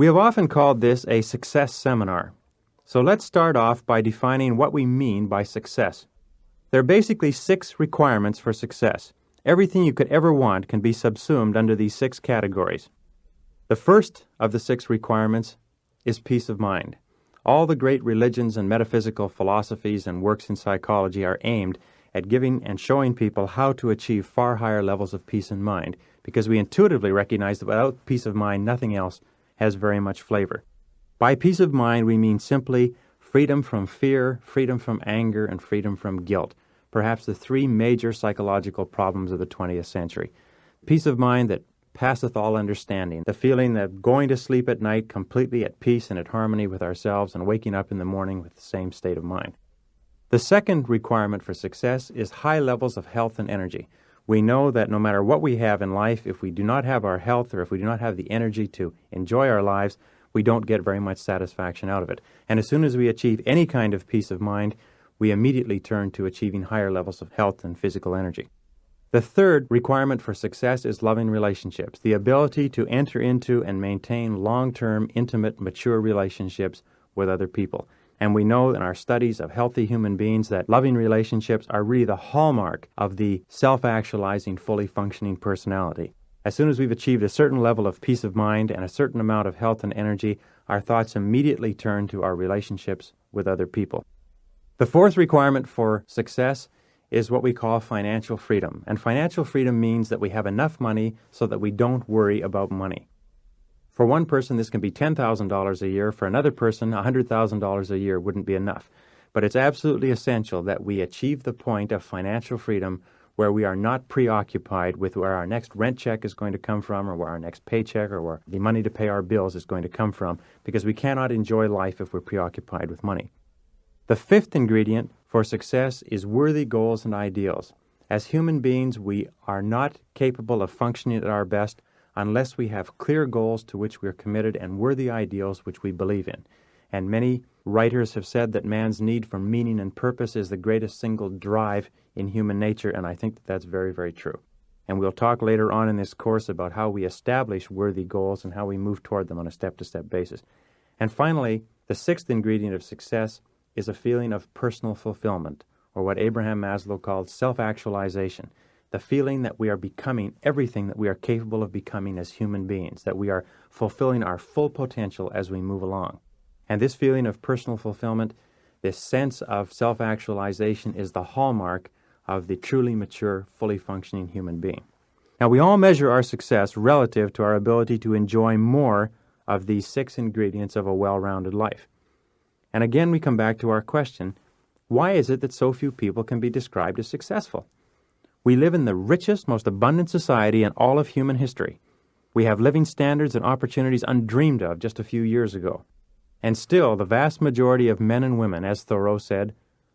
We have often called this a success seminar. So let's start off by defining what we mean by success. There are basically 6 requirements for success. Everything you could ever want can be subsumed under these 6 categories. The first of the 6 requirements is peace of mind. All the great religions and metaphysical philosophies and works in psychology are aimed at giving and showing people how to achieve far higher levels of peace of mind, because we intuitively recognize that without peace of mind, nothing else has very much flavor. By peace of mind, we mean simply freedom from fear, freedom from anger, and freedom from guilt, perhaps the 3 major psychological problems of the 20th century. Peace of mind that passeth all understanding, the feeling that going to sleep at night completely at peace and at harmony with ourselves and waking up in the morning with the same state of mind. The second requirement for success is high levels of health and energy. We know that no matter what we have in life, if we do not have our health or if we do not have the energy to enjoy our lives, we don't get very much satisfaction out of it. And as soon as we achieve any kind of peace of mind, we immediately turn to achieving higher levels of health and physical energy. The third requirement for success is loving relationships, the ability to enter into and maintain long-term, intimate, mature relationships with other people. And we know in our studies of healthy human beings that loving relationships are really the hallmark of the self-actualizing, fully functioning personality. As soon as we've achieved a certain level of peace of mind and a certain amount of health and energy, our thoughts immediately turn to our relationships with other people. The fourth requirement for success is what we call financial freedom. And financial freedom means that we have enough money so that we don't worry about money. For one person, this can be $10,000 a year. For another person, $100,000 a year wouldn't be enough. But it's absolutely essential that we achieve the point of financial freedom where we are not preoccupied with where our next rent check is going to come from or where our next paycheck or where the money to pay our bills is going to come from, because we cannot enjoy life if we're preoccupied with money. The fifth ingredient for success is worthy goals and ideals. As human beings, we are not capable of functioning at our best unless we have clear goals to which we are committed and worthy ideals which we believe in. And many writers have said that man's need for meaning and purpose is the greatest single drive in human nature, and I think that that's very, very true. And we'll talk later on in this course about how we establish worthy goals and how we move toward them on a step-to-step basis. And finally, the sixth ingredient of success is a feeling of personal fulfillment, or what Abraham Maslow called self-actualization, the feeling that we are becoming everything that we are capable of becoming as human beings, that we are fulfilling our full potential as we move along. And this feeling of personal fulfillment, this sense of self-actualization, is the hallmark of the truly mature, fully functioning human being. Now, we all measure our success relative to our ability to enjoy more of these 6 ingredients of a well-rounded life. And again, we come back to our question, why is it that so few people can be described as successful? We live in the richest, most abundant society in all of human history. We have living standards and opportunities undreamed of just a few years ago. And still, the vast majority of men and women, as Thoreau said,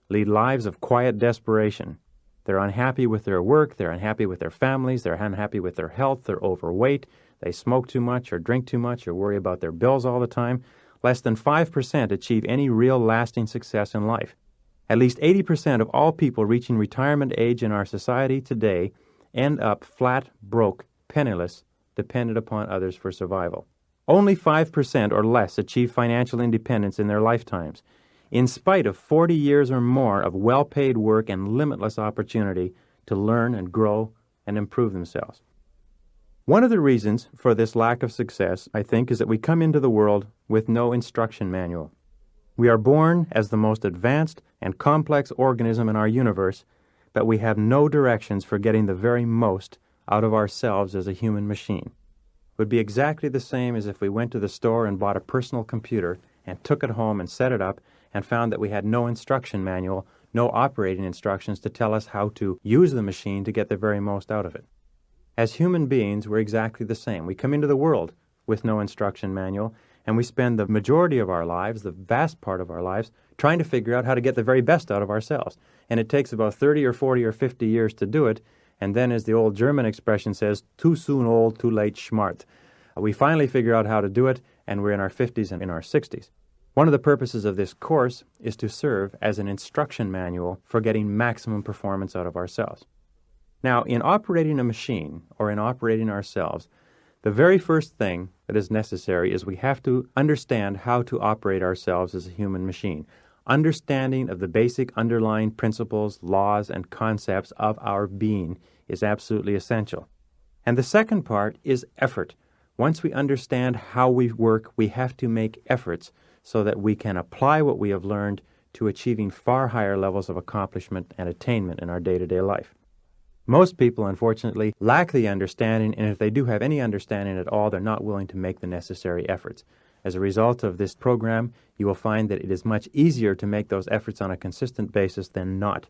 lead lives of quiet desperation. They're unhappy with their work, they're unhappy with their families, they're unhappy with their health, they're overweight, they smoke too much or drink too much or worry about their bills all the time. Less than 5% achieve any real lasting success in life. At least 80% of all people reaching retirement age in our society today end up flat, broke, penniless, dependent upon others for survival. Only 5% or less achieve financial independence in their lifetimes, in spite of 40 years or more of well-paid work and limitless opportunity to learn and grow and improve themselves. One of the reasons for this lack of success, I think, is that we come into the world with no instruction manual. We are born as the most advanced and complex organism in our universe, but we have no directions for getting the very most out of ourselves as a human machine. It would be exactly the same as if we went to the store and bought a personal computer and took it home and set it up and found that we had no instruction manual, no operating instructions to tell us how to use the machine to get the very most out of it. As human beings, we're exactly the same. We come into the world with no instruction manual, and we spend the majority of our lives, the vast part of our lives, trying to figure out how to get the very best out of ourselves. And it takes about 30 or 40 or 50 years to do it, and then, as the old German expression says, too soon old, too late smart. We finally figure out how to do it, and we're in our 50s and in our 60s. One of the purposes of this course is to serve as an instruction manual for getting maximum performance out of ourselves. Now, in operating a machine, or in operating ourselves, the very first thing that is necessary is we have to understand how to operate ourselves as a human machine. Understanding of the basic underlying principles, laws, and concepts of our being is absolutely essential. And the second part is effort. Once we understand how we work, we have to make efforts so that we can apply what we have learned to achieving far higher levels of accomplishment and attainment in our day-to-day life. Most people, unfortunately, lack the understanding, and if they do have any understanding at all, they're not willing to make the necessary efforts. As a result of this program, you will find that it is much easier to make those efforts on a consistent basis than not.